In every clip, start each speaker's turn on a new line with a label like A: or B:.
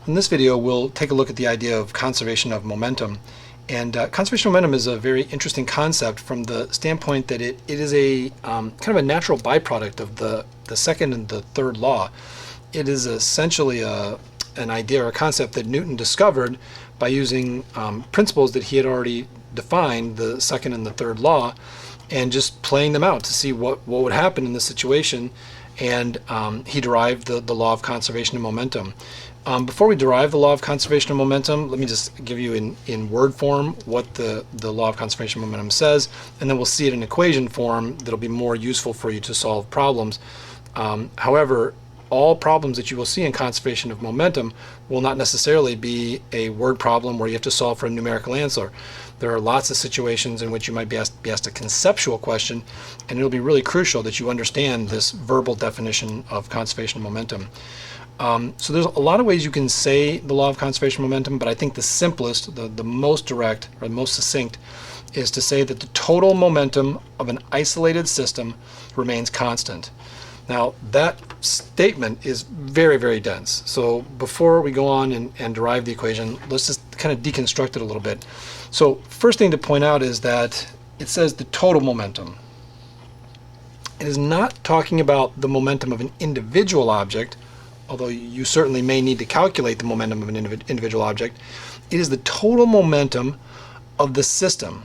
A: In this video, we'll take a look at the idea of conservation of momentum. And conservation of momentum is a very interesting concept from the standpoint that it is a kind of a natural byproduct of the second and the third law. It is essentially an idea or a concept that Newton discovered by using principles that he had already defined, the second and the third law, and just playing them out to see what would happen in this situation. And he derived the law of conservation of momentum. Before we derive the law of conservation of momentum, let me just give you in word form what the law of conservation of momentum says, and then we'll see it in equation form that'll be more useful for you to solve problems. However, all problems that you will see in conservation of momentum will not necessarily be a word problem where you have to solve for a numerical answer. There are lots of situations in which you might be asked a conceptual question, and it'll be really crucial that you understand this verbal definition of conservation of momentum. So there's a lot of ways you can say the law of conservation of momentum, but I think the simplest, the most direct, or the most succinct, is to say that the total momentum of an isolated system remains constant. Now, that statement is very, very dense. So before we go on and derive the equation, let's just kind of deconstruct it a little bit. So first thing to point out is that it says the total momentum. It is not talking about the momentum of an individual object, although you certainly may need to calculate the momentum of an individual object. It is the total momentum of the system.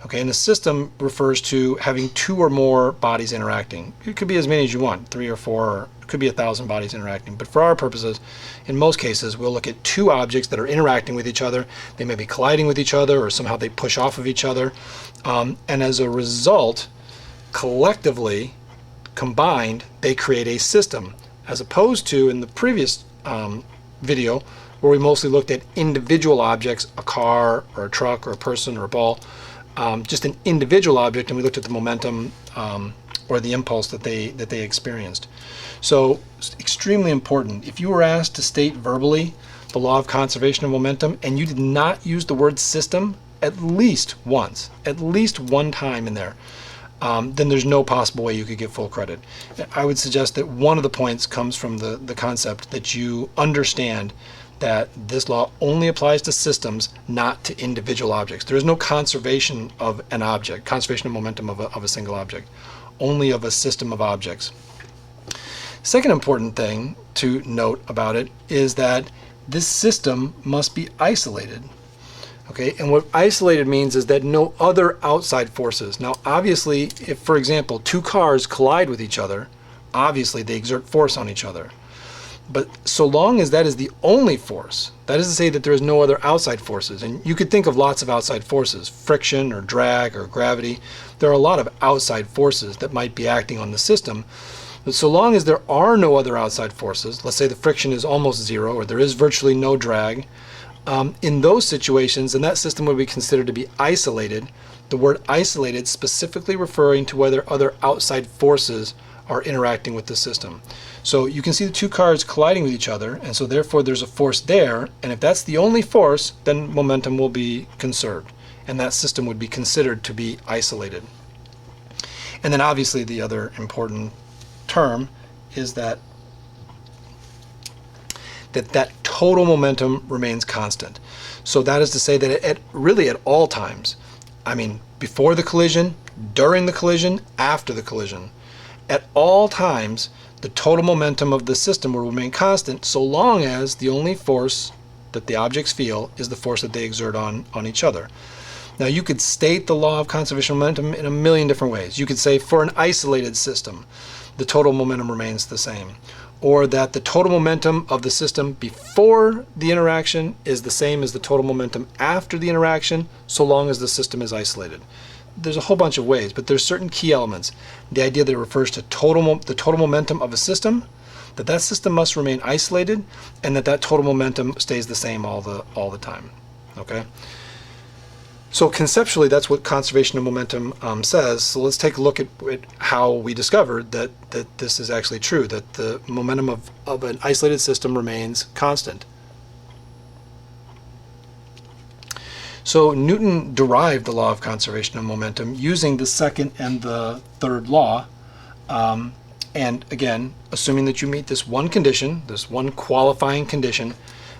A: Okay, and the system refers to having two or more bodies interacting. It could be as many as you want, 3 or 4, or it could be 1,000 bodies interacting. But for our purposes, in most cases, we'll look at two objects that are interacting with each other. They may be colliding with each other, or somehow they push off of each other. And as a result, collectively, combined, they create a system, as opposed to in the previous video, where we mostly looked at individual objects, a car, or a truck, or a person, or a ball. Just an individual object, and we looked at the momentum or the impulse that they experienced. So it's extremely important. If you were asked to state verbally the law of conservation of momentum and you did not use the word system at least once, at least one time in there, then there's no possible way you could get full credit. I would suggest that one of the points comes from the concept that you understand that this law only applies to systems, not to individual objects. There is no conservation of an object, conservation of momentum of a single object, only of a system of objects. Second important thing to note about it is that this system must be isolated. Okay, and what isolated means is that no other outside forces. Now, obviously, if, for example, two cars collide with each other, obviously they exert force on each other. But so long as that is the only force, that is to say that there is no other outside forces, and you could think of lots of outside forces, friction or drag or gravity. There are a lot of outside forces that might be acting on the system. But so long as there are no other outside forces, let's say the friction is almost zero or there is virtually no drag, in those situations, then that system would be considered to be isolated. The word isolated specifically referring to whether other outside forces are interacting with the system. So you can see the two cars colliding with each other, and so therefore there's a force there, and if that's the only force, then momentum will be conserved, and that system would be considered to be isolated. And then obviously the other important term is that total momentum remains constant. So that is to say that really at all times, I mean before the collision, during the collision, after the collision, at all times, the total momentum of the system will remain constant so long as the only force that the objects feel is the force that they exert on each other. Now, you could state the law of conservation of momentum in a million different ways. You could say for an isolated system, the total momentum remains the same, or that the total momentum of the system before the interaction is the same as the total momentum after the interaction so long as the system is isolated. There's a whole bunch of ways, but there's certain key elements. The idea that it refers to the total momentum of a system, that system must remain isolated, and that total momentum stays the same all the time. Okay. So conceptually, that's what conservation of momentum says. So let's take a look at how we discovered that this is actually true, that the momentum of an isolated system remains constant. So Newton derived the law of conservation of momentum using the second and the third law. And again, assuming that you meet this one condition, this one qualifying condition,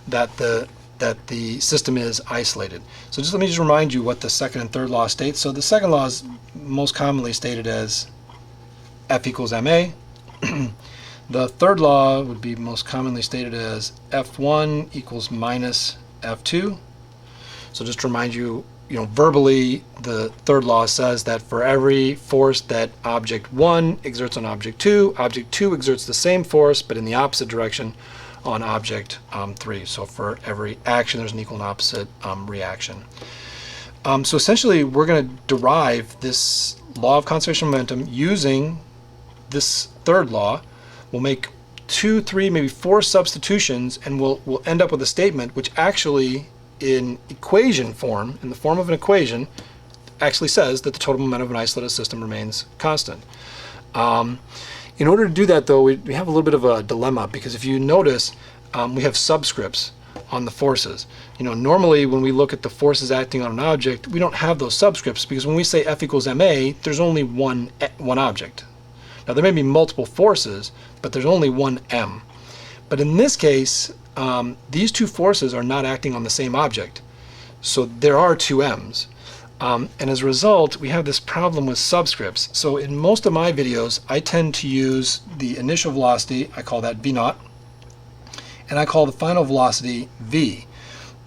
A: that the system is isolated. So let me remind you what the second and third law states. So the second law is most commonly stated as F equals ma. The third law would be most commonly stated as F1 equals minus F2. So just to remind you, verbally, the third law says that for every force that object 1 exerts on object 2 exerts the same force but in the opposite direction on object 3. So for every action, there's an equal and opposite reaction. So essentially, we're going to derive this law of conservation of momentum using this third law. We'll make 2, 3, maybe 4 substitutions, and we'll end up with a statement which actually, in equation form, in the form of an equation, actually says that the total momentum of an isolated system remains constant. In order to do that, though, we have a little bit of a dilemma, because if you notice, we have subscripts on the forces. Normally when we look at the forces acting on an object, we don't have those subscripts, because when we say F equals ma, there's only one object. Now there may be multiple forces, but there's only one m. But in this case, these two forces are not acting on the same object, so there are two m's. And as a result, we have this problem with subscripts. So in most of my videos, I tend to use the initial velocity, I call that v naught, and I call the final velocity v.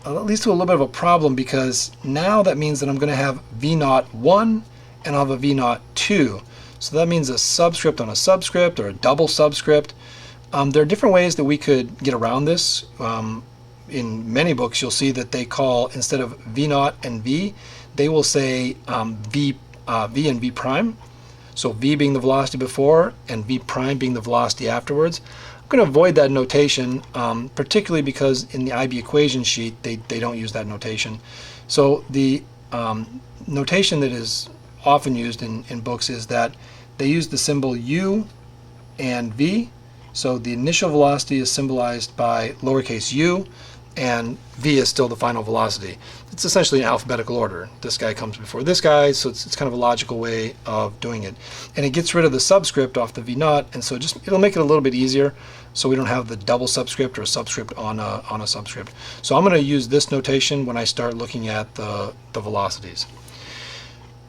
A: That leads to a little bit of a problem, because now that means that I'm going to have v naught 1 and I'll have a v naught 2. So that means a subscript on a subscript, or a double subscript. There are different ways that we could get around this. In many books, you'll see that they call, instead of v naught and v, they will say v and v prime. So v being the velocity before and v prime being the velocity afterwards. I'm going to avoid that notation, particularly because in the IB equation sheet they don't use that notation. So the notation that is often used in books is that they use the symbol u and v. So the initial velocity is symbolized by lowercase u, and v is still the final velocity. It's essentially in alphabetical order. This guy comes before this guy, so it's kind of a logical way of doing it. And it gets rid of the subscript off the v naught, and so it'll make it a little bit easier, so we don't have the double subscript or a subscript on a subscript. So I'm going to use this notation when I start looking at the velocities.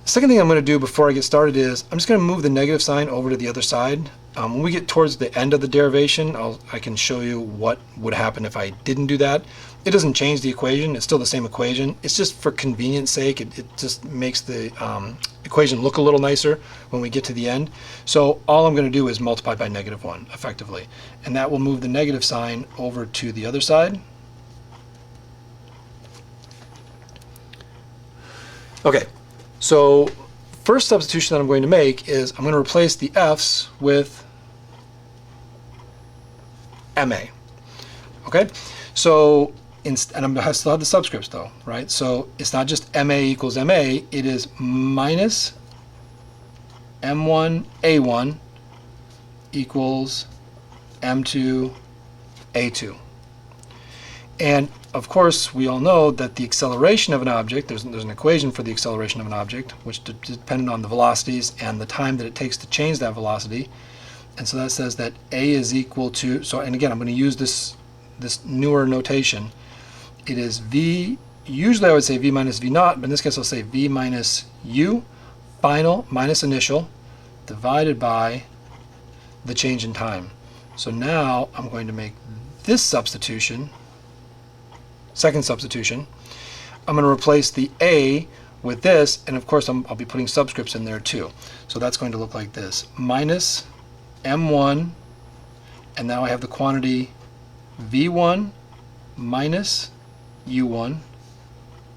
A: The second thing I'm going to do before I get started is I'm just going to move the negative sign over to the other side. When we get towards the end of the derivation, I can show you what would happen if I didn't do that. It doesn't change the equation. It's still the same equation. It's just for convenience sake. It just makes the equation look a little nicer when we get to the end. So all I'm going to do is multiply by -1, effectively. And that will move the negative sign over to the other side. Okay, so first substitution that I'm going to make is I'm going to replace the f's with ma. Okay, so and I still have the subscripts though, right? So it's not just ma equals ma, it is minus m1 a1 equals m2 a2. And of course, we all know that the acceleration of an object, there's an equation for the acceleration of an object, which dependent on the velocities and the time that it takes to change that velocity. And so that says that a is equal to, so, and again, I'm going to use this newer notation. It is v, usually I would say v minus v naught, but in this case I'll say v minus u, final minus initial, divided by the change in time. So now I'm going to make this substitution, second substitution. I'm going to replace the a with this, and of course I'll be putting subscripts in there too. So that's going to look like this, minus m1, and now I have the quantity v1 minus u1,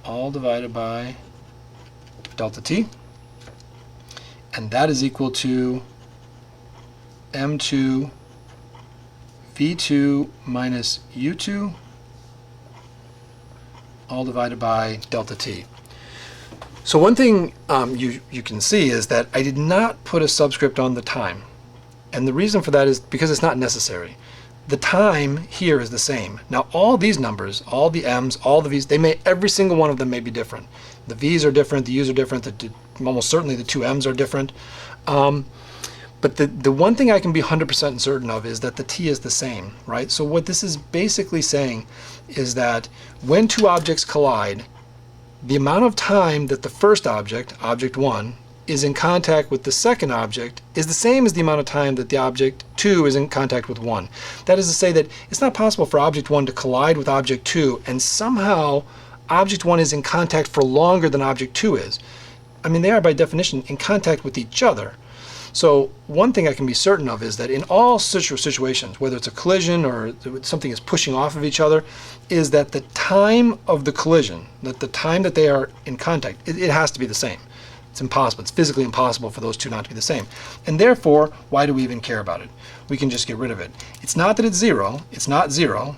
A: all divided by delta t, and that is equal to m2 v2 minus u2, all divided by delta t. So one thing you can see is that I did not put a subscript on the time, and the reason for that is because it's not necessary. The time here is the same. Now all these numbers, all the m's, all the v's, every single one of them may be different. The v's are different, the u's are different, almost certainly the two m's are different. But the one thing I can be 100% certain of is that the t is the same, right? So what this is basically saying is that when two objects collide, the amount of time that the first object, object 1, is in contact with the second object is the same as the amount of time that the object 2 is in contact with 1. That is to say that it's not possible for object 1 to collide with object 2 and somehow object 1 is in contact for longer than object 2 is. I mean, they are by definition in contact with each other. So one thing I can be certain of is that in all situations, whether it's a collision or something is pushing off of each other, is that the time of the collision, that the time that they are in contact, it has to be the same. It's impossible. It's physically impossible for those two not to be the same. And therefore, why do we even care about it? We can just get rid of it. It's not that it's 0. It's not 0.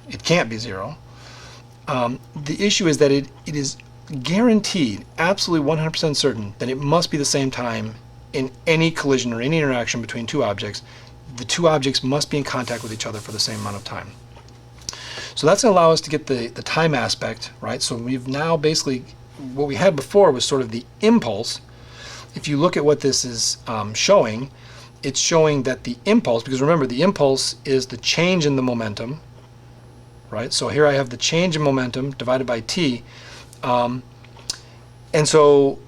A: It can't be 0. The issue is that it is guaranteed, absolutely 100% certain, that it must be the same time in any collision or any interaction between two objects. The two objects must be in contact with each other for the same amount of time. So that's going to allow us to get the time aspect, right? So we've now basically, what we had before was sort of the impulse. If you look at what this is showing, it's showing that the impulse, because remember the impulse is the change in the momentum, right? So here I have the change in momentum divided by t. And so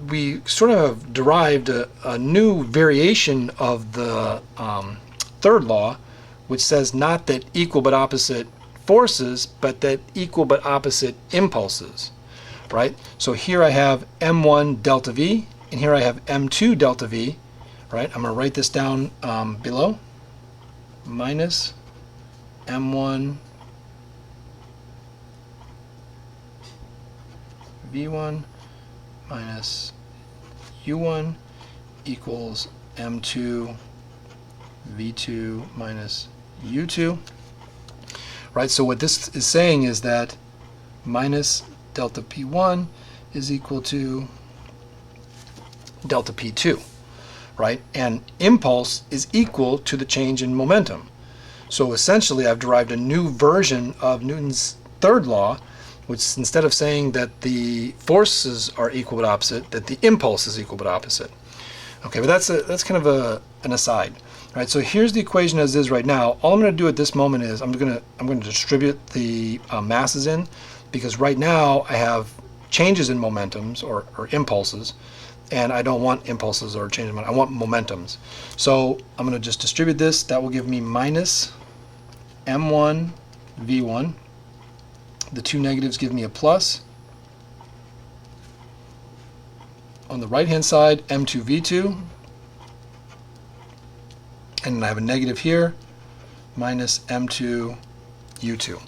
A: we sort of have derived a new variation of the third law, which says not that equal but opposite forces, but that equal but opposite impulses, right? So here I have m1 delta v, and here I have m2 delta v, right? I'm going to write this down below, minus m1 v1 minus u1 equals m2 v2 minus u2, right? So what this is saying is that minus delta p1 is equal to delta p2, right? And impulse is equal to the change in momentum. So essentially I've derived a new version of Newton's third law, which instead of saying that the forces are equal but opposite, that the impulse is equal but opposite. Okay, but that's kind of an aside. All right, so here's the equation as is right now. All I'm going to do at this moment is I'm going to distribute the masses in, because right now I have changes in momentums or impulses, and I don't want impulses or changes in momentum. I want momentums. So I'm going to just distribute this. That will give me minus m1 v1. The two negatives give me a plus. On the right hand side, m2 v2. And then I have a negative here, minus m2 u2.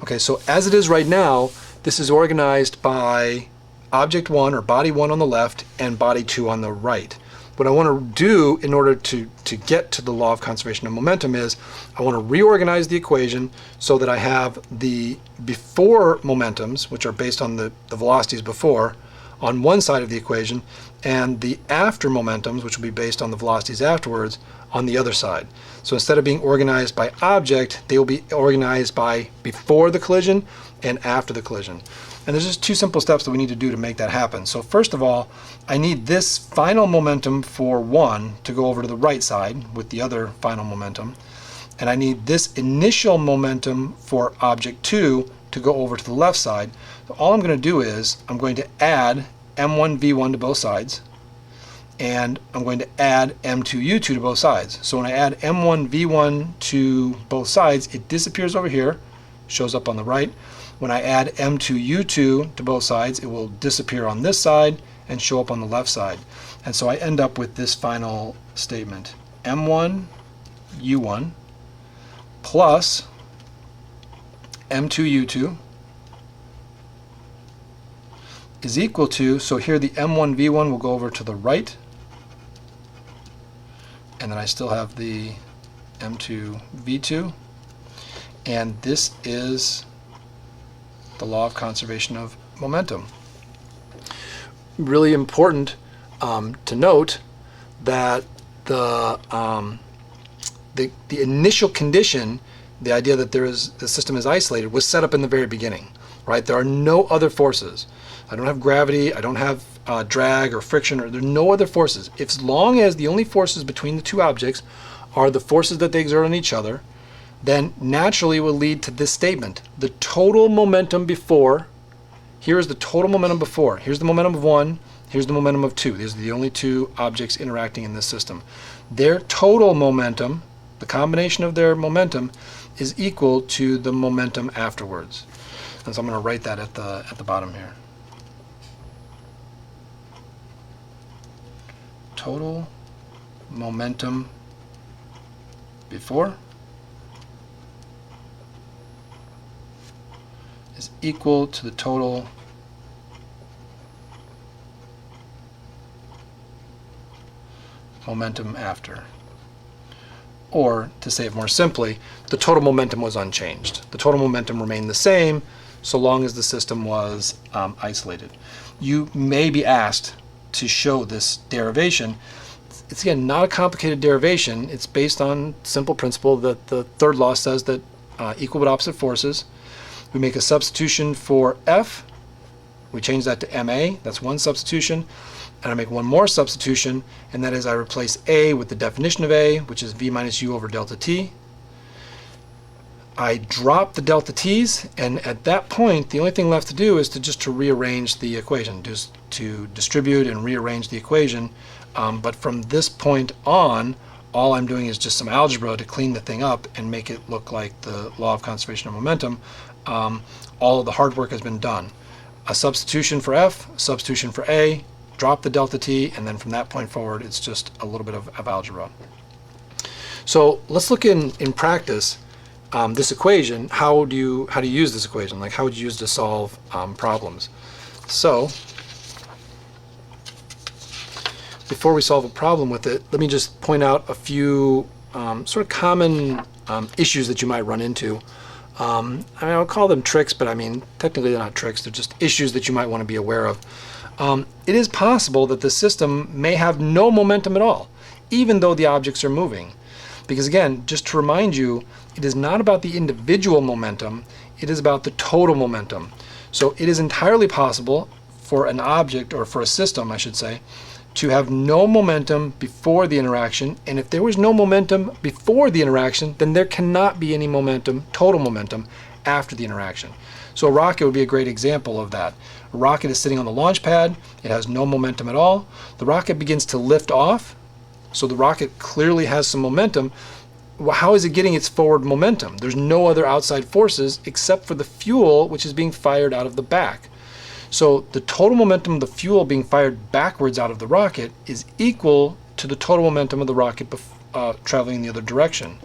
A: Okay, so as it is right now, this is organized by object 1 or body 1 on the left and body 2 on the right. What I want to do in order to get to the law of conservation of momentum is I want to reorganize the equation so that I have the before momentums, which are based on the velocities before, on one side of the equation, and the after momentums, which will be based on the velocities afterwards, on the other side. So instead of being organized by object, they will be organized by before the collision and after the collision. And there's just two simple steps that we need to do to make that happen. So first of all, I need this final momentum for 1 to go over to the right side with the other final momentum. And I need this initial momentum for object 2 to go over to the left side. So all I'm going to do is I'm going to add m1 v1 to both sides, and I'm going to add m2 u2 to both sides. So when I add m1 v1 to both sides, it disappears over here, shows up on the right. When I add m2 u2 to both sides, it will disappear on this side and show up on the left side. And so I end up with this final statement, m1 u1 plus m2 u2 is equal to, so here the m1 v1 will go over to the right, and then I still have the m2 v2, and this is the law of conservation of momentum. Really important to note that the initial condition, the idea that the system is isolated, was set up in the very beginning, right? There are no other forces. I don't have gravity, I don't have drag or friction, or there's no other forces. As long as the only forces between the two objects are the forces that they exert on each other, then naturally will lead to this statement. The total momentum before, here is the total momentum before. Here's the momentum of one, here's the momentum of two. These are the only two objects interacting in this system. Their total momentum, the combination of their momentum, is equal to the momentum afterwards. And so I'm going to write that at the bottom here. Total momentum before is equal to the total momentum after. Or, to say it more simply, the total momentum was unchanged. The total momentum remained the same so long as the system was isolated. You may be asked to show this derivation. It's again not a complicated derivation. It's based on simple principle that the third law says that equal but opposite forces. We make a substitution for F. We change that to MA. That's one substitution. And I make one more substitution, and that is I replace A with the definition of A, which is V minus U over delta T. I drop the delta T's, and at that point, the only thing left to do is to rearrange the equation, just to distribute and rearrange the equation. But from this point on, all I'm doing is just some algebra to clean the thing up and make it look like the law of conservation of momentum. All of the hard work has been done. A substitution for F, a substitution for A, drop the delta T, and then from that point forward, it's just a little bit of algebra. So let's look in practice this equation. How do you use this equation? Like, how would you use to solve problems? So before we solve a problem with it, let me just point out a few sort of common issues that you might run into. I mean, I'll call them tricks, but I mean, technically they're not tricks. They're just issues that you might want to be aware of. It is possible that the system may have no momentum at all, even though the objects are moving. Because again, just to remind you, it is not about the individual momentum, it is about the total momentum. So it is entirely possible for an object, or for a system, I should say, to have no momentum before the interaction, and if there was no momentum before the interaction, then there cannot be any momentum, total momentum, after the interaction. So a rocket would be a great example of that. A rocket is sitting on the launch pad, it has no momentum at all. The rocket begins to lift off, so the rocket clearly has some momentum. Well, how is it getting its forward momentum? There's no other outside forces except for the fuel, which is being fired out of the back. So the total momentum of the fuel being fired backwards out of the rocket is equal to the total momentum of the rocket traveling in the other direction.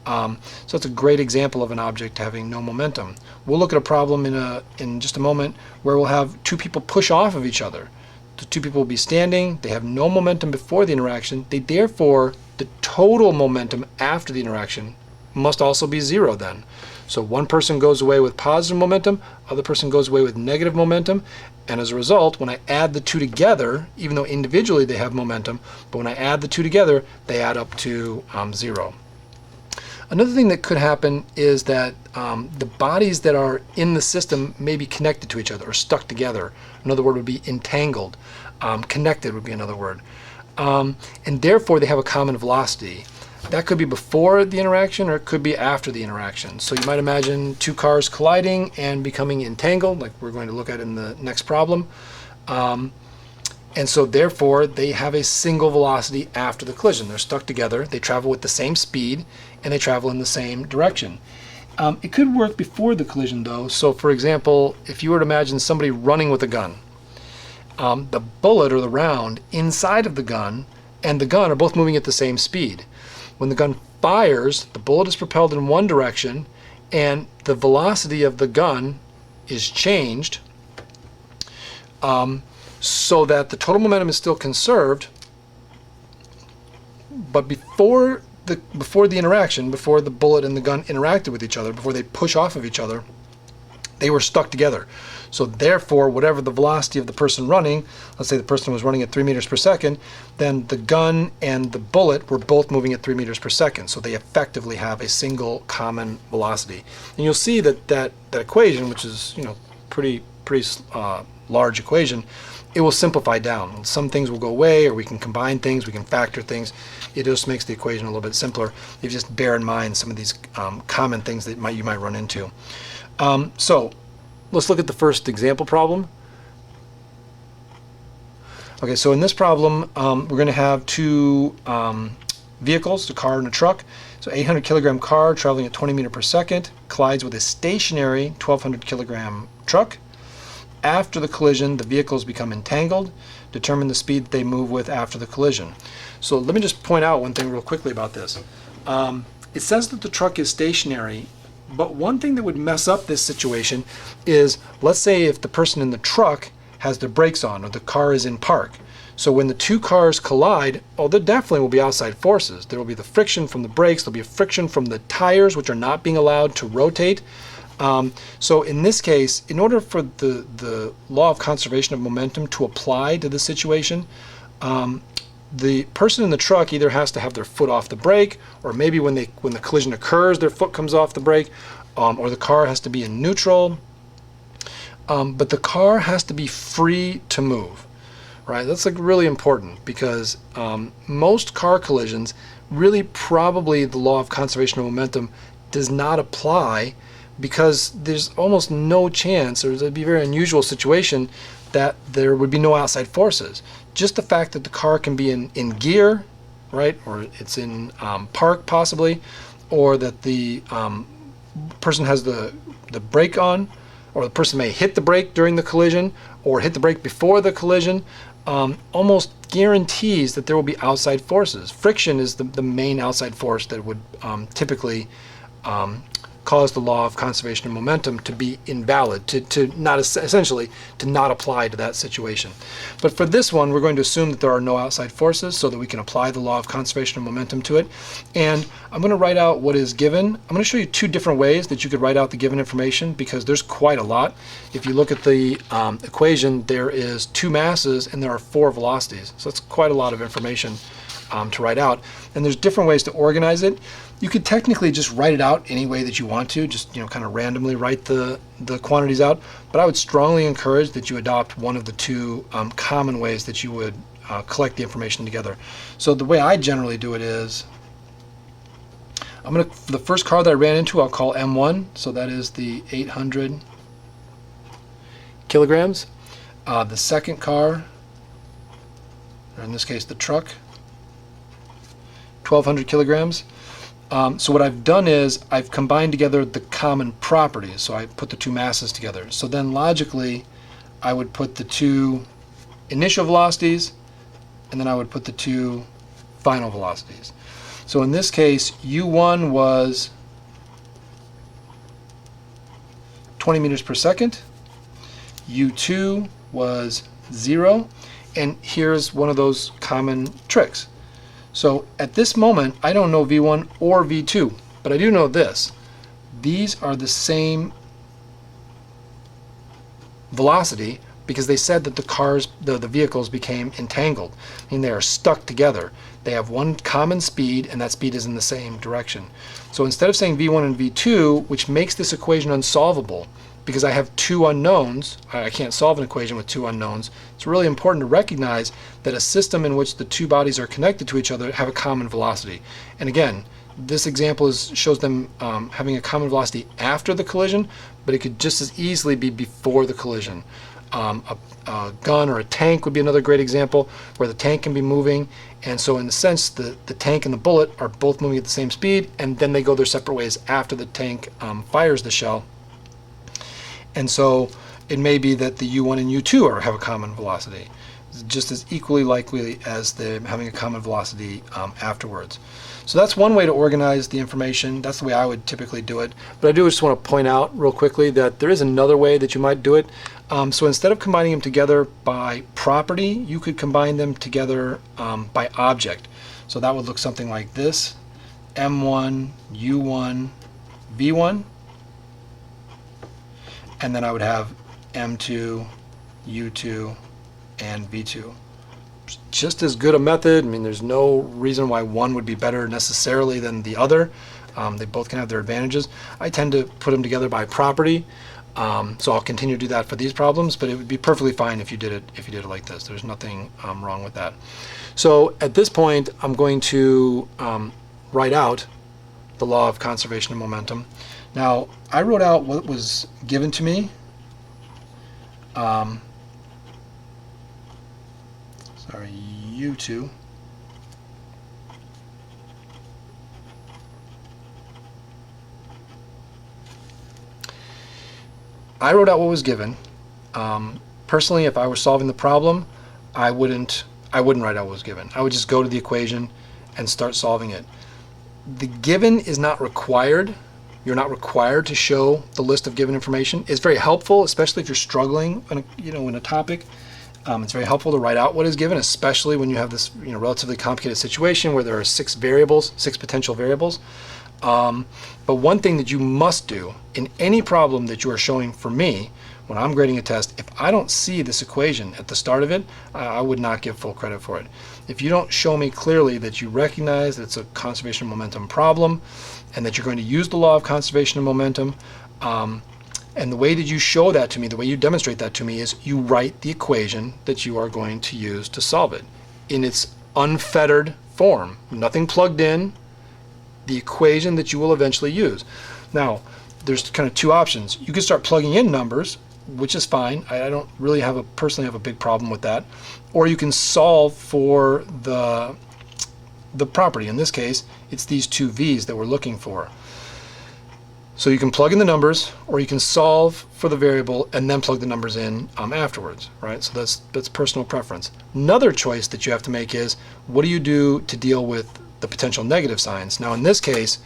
A: So that's a great example of an object having no momentum. We'll look at a problem in just a moment where we'll have two people push off of each other. The two people will be standing, they have no momentum before the interaction, therefore the total momentum after the interaction must also be zero then. So one person goes away with positive momentum, other person goes away with negative momentum, and as a result, when I add the two together, even though individually they have momentum, but when I add the two together, they add up to zero. Another thing that could happen is that the bodies that are in the system may be connected to each other or stuck together. Another word would be entangled. Connected would be another word. And therefore they have a common velocity. That could be before the interaction or it could be after the interaction. So you might imagine two cars colliding and becoming entangled, like we're going to look at in the next problem. And so therefore they have a single velocity after the collision. They're stuck together, they travel with the same speed, and they travel in the same direction. It could work before the collision though. So for example, if you were to imagine somebody running with a gun, the bullet or the round inside of the gun and the gun are both moving at the same speed. When the gun fires, the bullet is propelled in one direction and the velocity of the gun is changed so that the total momentum is still conserved, but before the interaction, before the bullet and the gun interacted with each other, before they push off of each other, they were stuck together. So therefore, whatever the velocity of the person running, let's say the person was running at 3 meters per second, then the gun and the bullet were both moving at 3 meters per second. So they effectively have a single common velocity. And you'll see that equation, which is pretty large equation, it will simplify down. Some things will go away, or we can combine things, we can factor things. It just makes the equation a little bit simpler. You just bear in mind some of these common things that you might run into. So let's look at the first example problem. Okay, so in this problem, we're going to have two vehicles, a car and a truck. So 800 kilogram car traveling at 20 meters per second collides with a stationary 1200 kilogram truck. After the collision, the vehicles become entangled. Determine the speed they move with after the collision. So let me just point out one thing real quickly about this. It says that the truck is stationary, but one thing that would mess up this situation is, let's say if the person in the truck has their brakes on or the car is in park. So when the two cars collide, there definitely will be outside forces. There will be the friction from the brakes, there'll be a friction from the tires, which are not being allowed to rotate. So in this case, in order for the law of conservation of momentum to apply to this situation, the person in the truck either has to have their foot off the brake, or maybe when the collision occurs, their foot comes off the brake, or the car has to be in neutral. But the car has to be free to move, right? That's like really important, because most car collisions, really probably the law of conservation of momentum does not apply, because there's almost no chance, or there'd be a very unusual situation that there would be no outside forces. Just the fact that the car can be in gear, right, or it's in park possibly, or that the person has the brake on, or the person may hit the brake during the collision or hit the brake before the collision, almost guarantees that there will be outside forces. Friction is the main outside force that would typically cause the law of conservation of momentum to be invalid, to not essentially to not apply to that situation. But for this one, we're going to assume that there are no outside forces so that we can apply the law of conservation of momentum to it. And I'm going to write out what is given. I'm going to show you two different ways that you could write out the given information, because there's quite a lot. If you look at the equation, there is two masses and there are four velocities. So that's quite a lot of information to write out. And there's different ways to organize it. You could technically just write it out any way that you want to, just kind of randomly write the quantities out. But I would strongly encourage that you adopt one of the two common ways that you would collect the information together. So the way I generally do it is, the first car that I ran into, I'll call M1. So that is the 800 kilograms. The second car, or in this case the truck, 1200 kilograms. So what I've done is I've combined together the common properties. So I put the two masses together. So then logically, I would put the two initial velocities, and then I would put the two final velocities. So in this case, U1 was 20 meters per second. U2 was 0. And here's one of those common tricks. So at this moment, I don't know V1 or V2, but I do know this. These are the same velocity, because they said that the vehicles became entangled, meaning they are stuck together. They have one common speed, and that speed is in the same direction. So instead of saying V1 and V2, which makes this equation unsolvable, because I have two unknowns, I can't solve an equation with two unknowns. It's really important to recognize that a system in which the two bodies are connected to each other have a common velocity. And again, this example shows them having a common velocity after the collision, but it could just as easily be before the collision. A gun or a tank would be another great example, where the tank can be moving, and so in a sense the tank and the bullet are both moving at the same speed, and then they go their separate ways after the tank fires the shell. And so it may be that the U1 and U2 have a common velocity, just as equally likely as them having a common velocity afterwards. So that's one way to organize the information. That's the way I would typically do it. But I do just want to point out real quickly that there is another way that you might do it. So instead of combining them together by property, you could combine them together by object. So that would look something like this: M1, U1, V1. And then I would have M2, U2, and V2. Just as good a method. I mean, there's no reason why one would be better necessarily than the other. They both can have their advantages. I tend to put them together by property. So I'll continue to do that for these problems, but it would be perfectly fine if you did it like this. There's nothing wrong with that. So at this point, I'm going to write out the law of conservation of momentum. Now, I wrote out what was given to me. Sorry, U2. I wrote out what was given. Personally, if I were solving the problem, I wouldn't write out what was given. I would just go to the equation and start solving it. The given is not required. You're not required to show the list of given information. It's very helpful, especially if you're struggling in a topic. It's very helpful to write out what is given, especially when you have this relatively complicated situation where there are six potential variables. But one thing that you must do in any problem that you are showing for me when I'm grading a test, if I don't see this equation at the start of it, I would not give full credit for it. If you don't show me clearly that you recognize that it's a conservation of momentum problem and that you're going to use the law of conservation of momentum, and the way that you show that to me, the way you demonstrate that to me is you write the equation that you are going to use to solve it in its unfettered form, nothing plugged in, the equation that you will eventually use. Now, there's kind of two options. You can start plugging in numbers, which is fine. I don't really personally have a big problem with that. Or you can solve for the property. In this case, it's these two v's that we're looking for. So you can plug in the numbers, or you can solve for the variable and then plug the numbers in afterwards, right? So that's personal preference. Another choice that you have to make is, what do you do to deal with the potential negative signs? Now in this case,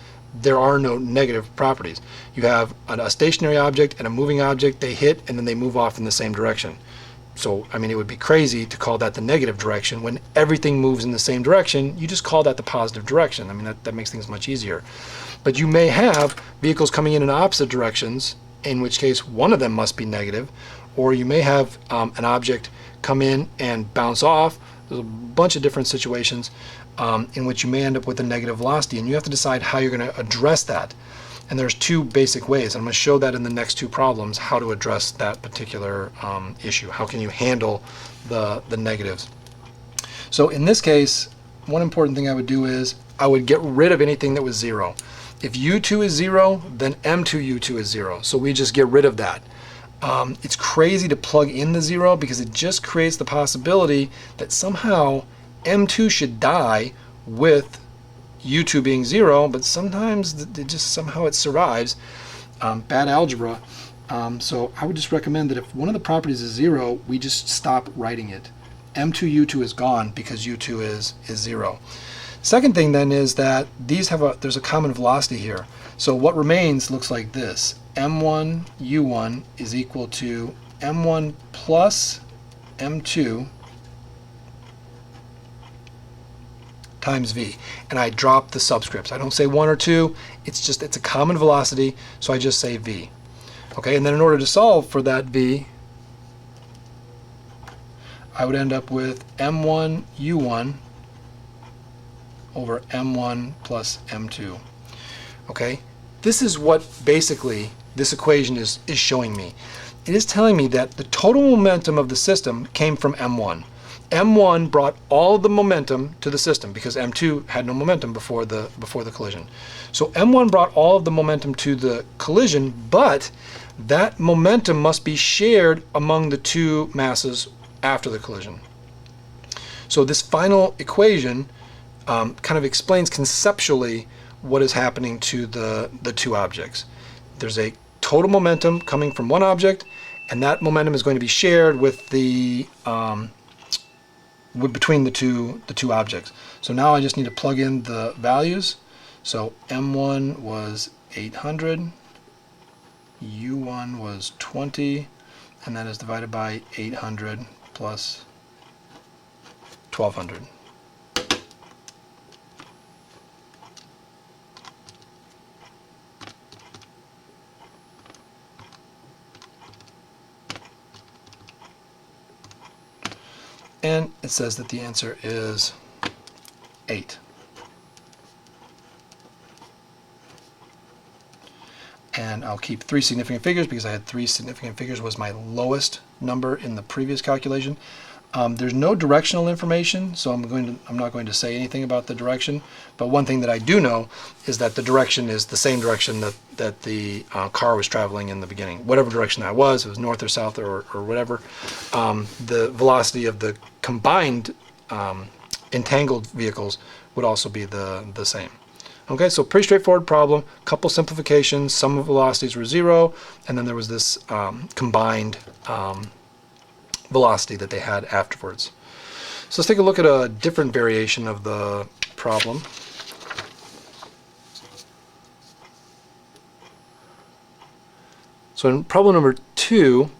A: there are no negative properties. You have a stationary object and a moving object. They hit and then they move off in the same direction. So, I mean, it would be crazy to call that the negative direction. When everything moves in the same direction, you just call that the positive direction. I mean, that makes things much easier. But you may have vehicles coming in opposite directions, in which case one of them must be negative, or you may have an object come in and bounce off. There's a bunch of different situations in which you may end up with a negative velocity, and you have to decide how you're going to address that. And there's two basic ways. I'm going to show that in the next two problems, how to address that particular issue. How can you handle the negatives? So in this case, one important thing I would do is I would get rid of anything that was zero. If U2 is zero, then M2U2 is zero. So we just get rid of that. It's crazy to plug in the zero because it just creates the possibility that somehow M2 should die with U2 being zero, but sometimes somehow it survives. Bad algebra. So I would just recommend that if one of the properties is zero, we just stop writing it. M2U2 is gone because U2 is zero. Second thing then is that there's a common velocity here. So what remains looks like this. M1U1 is equal to M1 plus M2 times v, and I drop the subscripts. I don't say 1 or 2, it's a common velocity, so I just say v. Okay, and then in order to solve for that v, I would end up with m1 u1 over m1 plus m2. Okay, this is what basically this equation is showing me. It is telling me that the total momentum of the system came from m1. M1 brought all of the momentum to the system because M2 had no momentum before the collision. So M1 brought all of the momentum to the collision, but that momentum must be shared among the two masses after the collision. So this final equation kind of explains conceptually what is happening to the two objects. There's a total momentum coming from one object, and that momentum is going to be shared with the between the two objects. So now I just need to plug in the values. So M1 was 800, U1 was 20, and that is divided by 800 plus 1200. And it says that the answer is 8. and I'll keep 3 significant figures because I had 3 significant figures was my lowest number in the previous calculation. There's no directional information, so I'm not going to say anything about the direction. But one thing that I do know is that the direction is the same direction that the car was traveling in the beginning. Whatever direction that was, it was north or south or whatever. The velocity of the combined entangled vehicles would also be the same. Okay, so pretty straightforward problem. Couple simplifications. Some velocities were 0, and then there was this combined velocity that they had afterwards. So let's take a look at a different variation of the problem. So in problem number 2,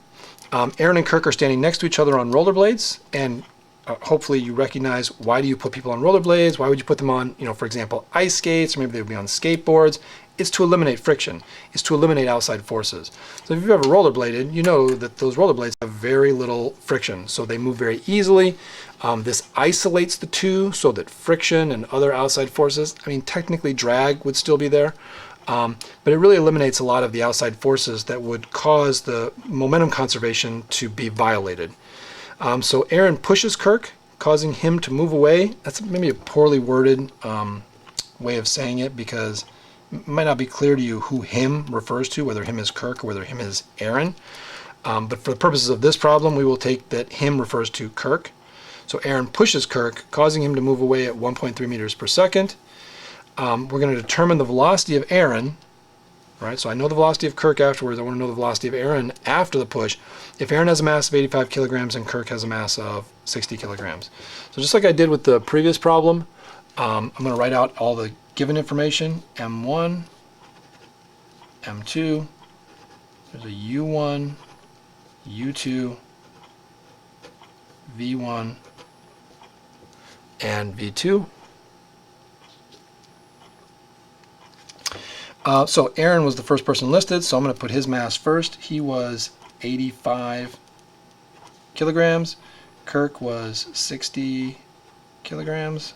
A: Aaron and Kirk are standing next to each other on rollerblades, and hopefully you recognize, why do you put people on rollerblades? Why would you put them on, for example, ice skates, or maybe they would be on skateboards? It's to eliminate friction. It's to eliminate outside forces. So if you've ever rollerbladed, you know that those rollerblades have very little friction, so they move very easily. This isolates the two so that friction and other outside forces, technically drag would still be there, but it really eliminates a lot of the outside forces that would cause the momentum conservation to be violated. So Aaron pushes Kirk, causing him to move away. That's maybe a poorly worded way of saying it, because it might not be clear to you who him refers to, whether him is Kirk or whether him is Aaron. But for the purposes of this problem, we will take that him refers to Kirk. So Aaron pushes Kirk, causing him to move away at 1.3 meters per second. We're going to determine the velocity of Aaron. Right, so I know the velocity of Kirk afterwards. I want to know the velocity of Aaron after the push. If Aaron has a mass of 85 kilograms and Kirk has a mass of 60 kilograms. So just like I did with the previous problem, I'm going to write out all the given information, M1, M2, there's a U1, U2, V1, and V2. So Aaron was the first person listed, so I'm going to put his mass first. He was 85 kilograms. Kirk was 60 kilograms.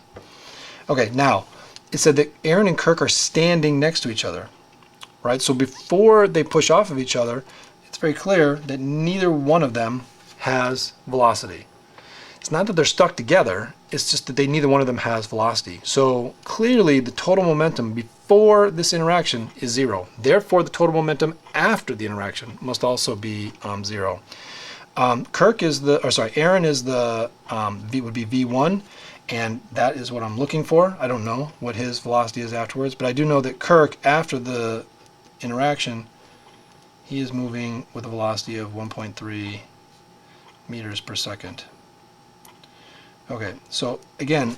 A: Okay, now, it said that Aaron and Kirk are standing next to each other, right? So before they push off of each other, it's very clear that neither one of them has velocity. It's not that they're stuck together, it's just that neither one of them has velocity. So clearly the total momentum before this interaction is 0. Therefore the total momentum after the interaction must also be 0. Aaron is the, would be V1, and that is what I'm looking for. I don't know what his velocity is afterwards, but I do know that Kirk, after the interaction, he is moving with a velocity of 1.3 meters per second. Okay, so again,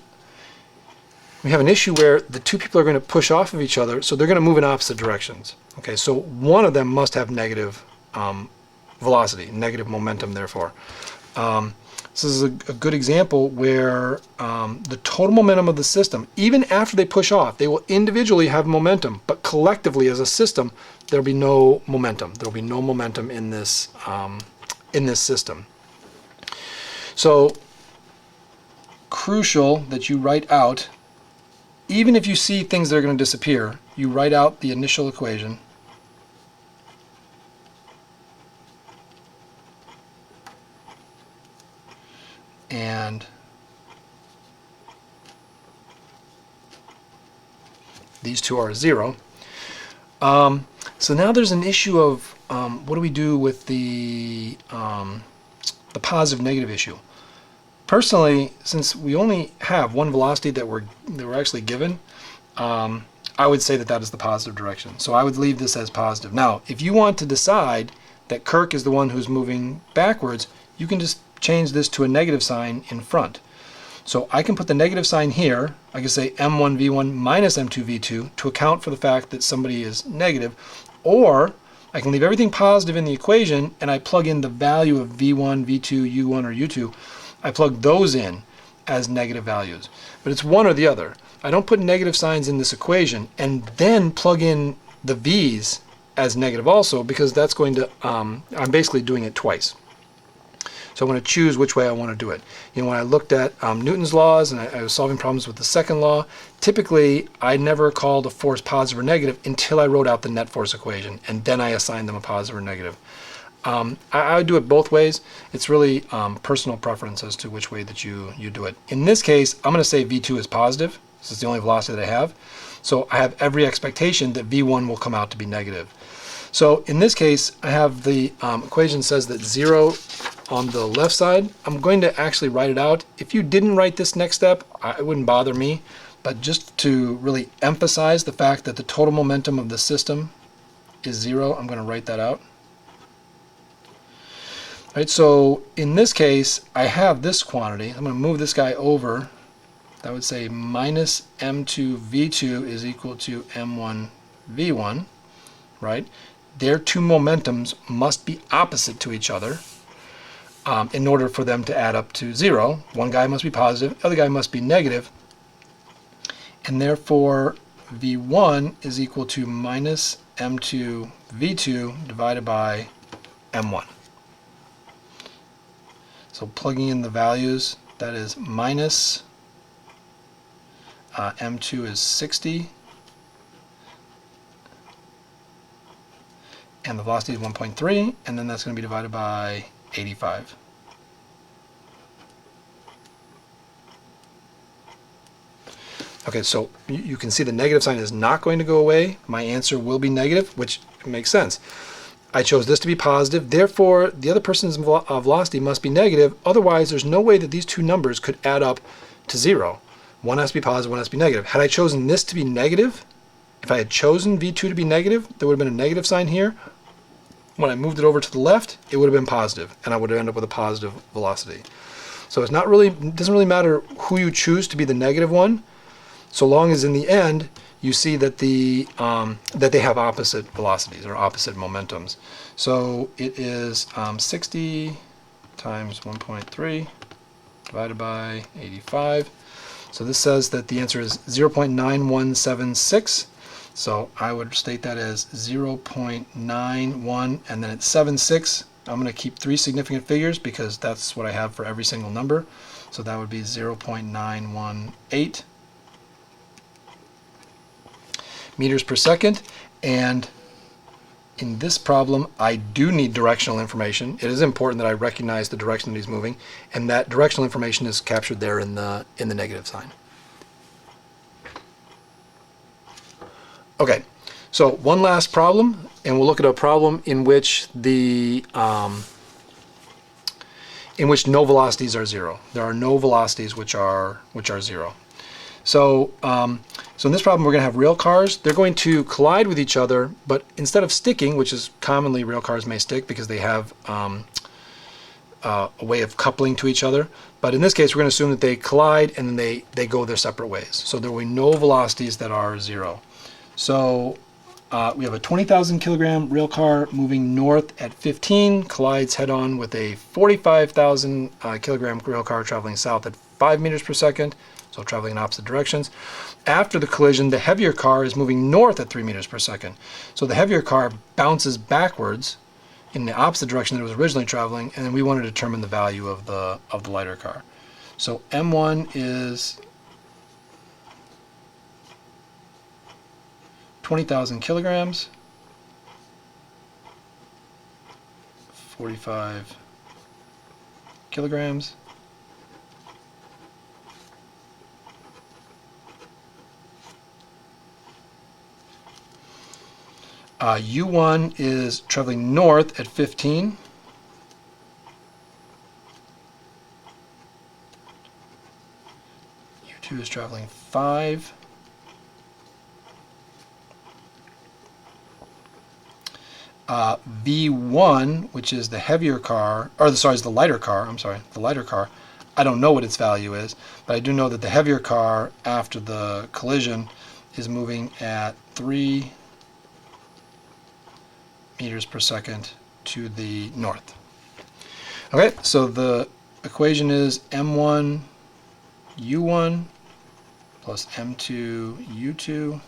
A: we have an issue where the two people are going to push off of each other, so they're going to move in opposite directions. Okay, so one of them must have negative velocity, negative momentum, therefore. This is a good example where the total momentum of the system, even after they push off, they will individually have momentum, but collectively as a system, there will be no momentum. There will be no momentum in this system. So, crucial that you write out, even if you see things that are going to disappear, you write out the initial equation. And these two are 0. So now there's an issue of what do we do with the positive negative issue. Personally, since we only have one velocity that we're actually given, I would say that is the positive direction. So I would leave this as positive. Now, if you want to decide that Kirk is the one who's moving backwards, you can just change this to a negative sign in front. So I can put the negative sign here. I can say M1V1 minus M2V2 to account for the fact that somebody is negative, or I can leave everything positive in the equation and I plug in the value of V1, V2, U1, or U2. I plug those in as negative values. But it's one or the other. I don't put negative signs in this equation and then plug in the V's as negative also, because that's going to, I'm basically doing it twice. So I'm going to choose which way I want to do it. When I looked at Newton's laws and I was solving problems with the second law, typically I never called a force positive or negative until I wrote out the net force equation, and then I assigned them a positive or negative. I would do it both ways. It's really personal preference as to which way that you do it. In this case, I'm going to say V2 is positive. This is the only velocity that I have. So I have every expectation that V1 will come out to be negative. So in this case, I have the equation says that 0 on the left side. I'm going to actually write it out. If you didn't write this next step, it wouldn't bother me. But just to really emphasize the fact that the total momentum of the system is 0, I'm going to write that out. All right, so in this case, I have this quantity. I'm going to move this guy over. That would say minus m2 v2 is equal to m1 v1, right? Their two momentums must be opposite to each other in order for them to add up to 0. One guy must be positive, the other guy must be negative, and therefore v1 is equal to minus m2 v2 divided by m1. So plugging in the values, that is minus m2 is 60, and the velocity is 1.3, and then that's going to be divided by 85. Okay, so you can see the negative sign is not going to go away. My answer will be negative, which makes sense. I chose this to be positive, therefore the other person's velocity must be negative, otherwise there's no way that these two numbers could add up to 0. One has to be positive, one has to be negative. Had I chosen this to be negative, if I had chosen V2 to be negative, there would have been a negative sign here. When I moved it over to the left, it would have been positive, and I would have ended up with a positive velocity. So it doesn't really matter who you choose to be the negative one, so long as in the end you see that that they have opposite velocities or opposite momentums. So it is 60 times 1.3 divided by 85. So this says that the answer is 0.9176. So I would state that as 0.91, and then it's 76. I'm going to keep 3 significant figures because that's what I have for every single number. So that would be 0.918 meters per second. And in this problem, I do need directional information. It is important that I recognize the direction that he's moving, and that directional information is captured there in the negative sign. Okay, so one last problem, and we'll look at a problem in which no velocities are 0. There are no velocities which are 0. So in this problem, we're going to have rail cars. They're going to collide with each other, but instead of sticking, which is commonly rail cars may stick because they have a way of coupling to each other. But in this case, we're going to assume that they collide and then they go their separate ways. So there will be no velocities that are 0. So we have a 20,000 kilogram rail car moving north at 15, collides head-on with a 45,000 kilogram rail car traveling south at 5 meters per second, so traveling in opposite directions. After the collision, the heavier car is moving north at 3 meters per second. So the heavier car bounces backwards in the opposite direction that it was originally traveling, and then we want to determine the value of the lighter car. So M1 is 20,000 kilograms, 45 kilograms. U1 is traveling north at 15. U2 is traveling 5. V1, which is the heavier car, or is the lighter car, the lighter car, I don't know what its value is, but I do know that the heavier car after the collision is moving at 3 meters per second to the north. Okay, so the equation is M1 U1 plus M2 U2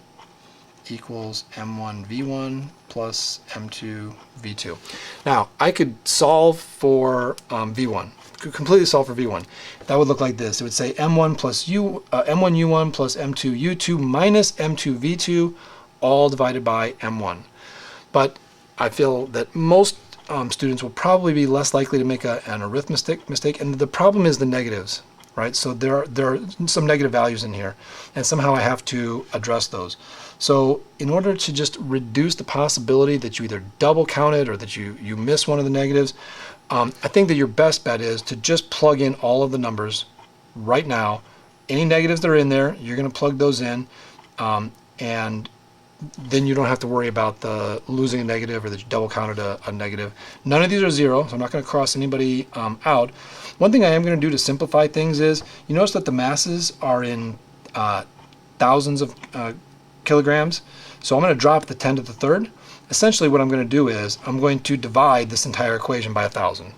A: equals M1 V1 plus m2 v2. Now, I could solve for v1, could completely solve for v1. That would look like this. It would say m1 plus m1 u1 plus m2 u2 minus m2 v2, all divided by m1. But I feel that most students will probably be less likely to make an arithmetic mistake, and the problem is the negatives, right? So there are some negative values in here, and somehow I have to address those. So in order to just reduce the possibility that you either double count it or that you miss one of the negatives, I think that your best bet is to just plug in all of the numbers right now. Any negatives that are in there, you're going to plug those in, and then you don't have to worry about the losing a negative or that you double counted a negative. None of these are zero, so I'm not going to cross anybody out. One thing I am going to do to simplify things is, you notice that the masses are in thousands of kilograms. So I'm going to drop the 10 to the third. Essentially what I'm going to do is I'm going to divide this entire equation by 1,000.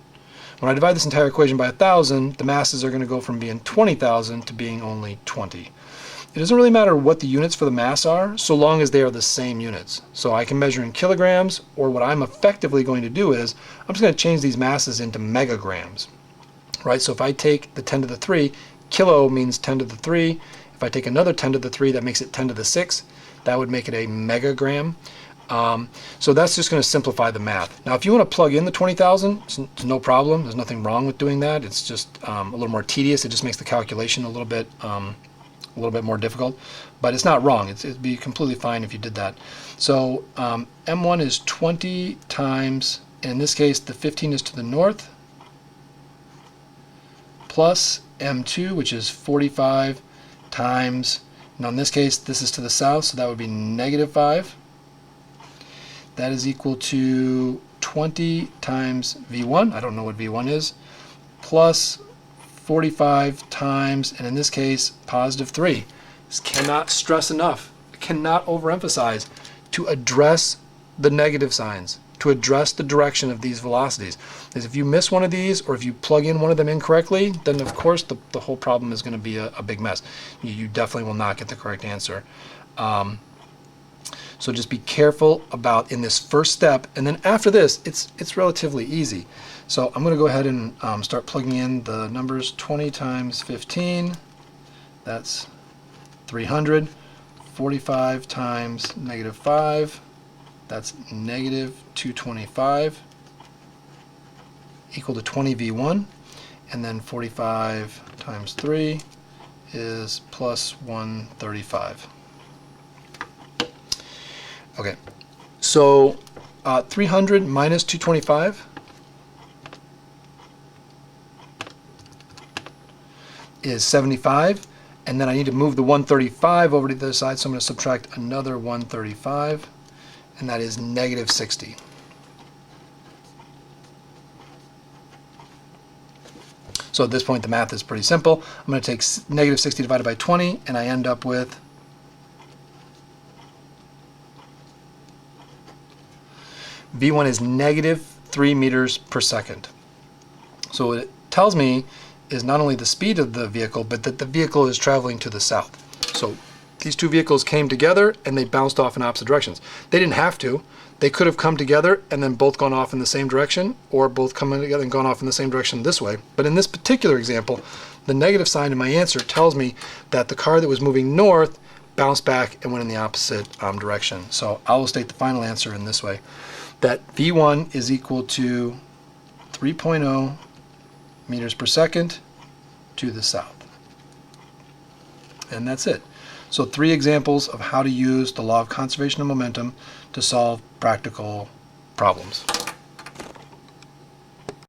A: When I divide this entire equation by 1,000, the masses are going to go from being 20,000 to being only 20. It doesn't really matter what the units for the mass are, so long as they are the same units. So I can measure in kilograms, or what I'm effectively going to do is, I'm just going to change these masses into megagrams. Right? So if I take the 10 to the 3, kilo means 10 to the 3. If I take another 10 to the 3, that makes it 10 to the 6. That would make it a megagram. So that's just going to simplify the math. Now, if you want to plug in the 20,000, it's no problem. There's nothing wrong with doing that. It's just a little more tedious. It just makes the calculation a little bit more difficult, but it's not wrong. It'd be completely fine if you did that. So m1 is 20 times, and in this case, the 15 is to the north, plus m2, which is 45 times, now in this case, this is to the south, so that would be -5. That is equal to 20 times v1, I don't know what v1 is, plus 45 times, and in this case, +3. This cannot stress enough, cannot overemphasize, to address the negative signs, to address the direction of these velocities. Because if you miss one of these, or if you plug in one of them incorrectly, then of course the whole problem is going to be a big mess. You definitely will not get the correct answer. So just be careful about in this first step, and then after this, it's relatively easy. So I'm going to go ahead and start plugging in the numbers. 20 times 15, that's 300. 45 times -5, that's -225, equal to 20 v1. And then 45 times 3 is +135. Okay, so 300 minus 225 is 75, and then I need to move the 135 over to the other side, so I'm going to subtract another 135, and that is -60. So at this point the math is pretty simple. I'm going to take -60 divided by 20, and I end up with V1 is -3 meters per second. So what it tells me is not only the speed of the vehicle, but that the vehicle is traveling to the south. So these two vehicles came together and they bounced off in opposite directions. They didn't have to. They could have come together and then both gone off in the same direction, or both come together and gone off in the same direction this way. But in this particular example, the negative sign in my answer tells me that the car that was moving north bounced back and went in the opposite direction. So I will state the final answer in this way, that V1 is equal to 3.0 meters per second to the south. And that's it. So 3 examples of how to use the law of conservation of momentum to solve practical problems.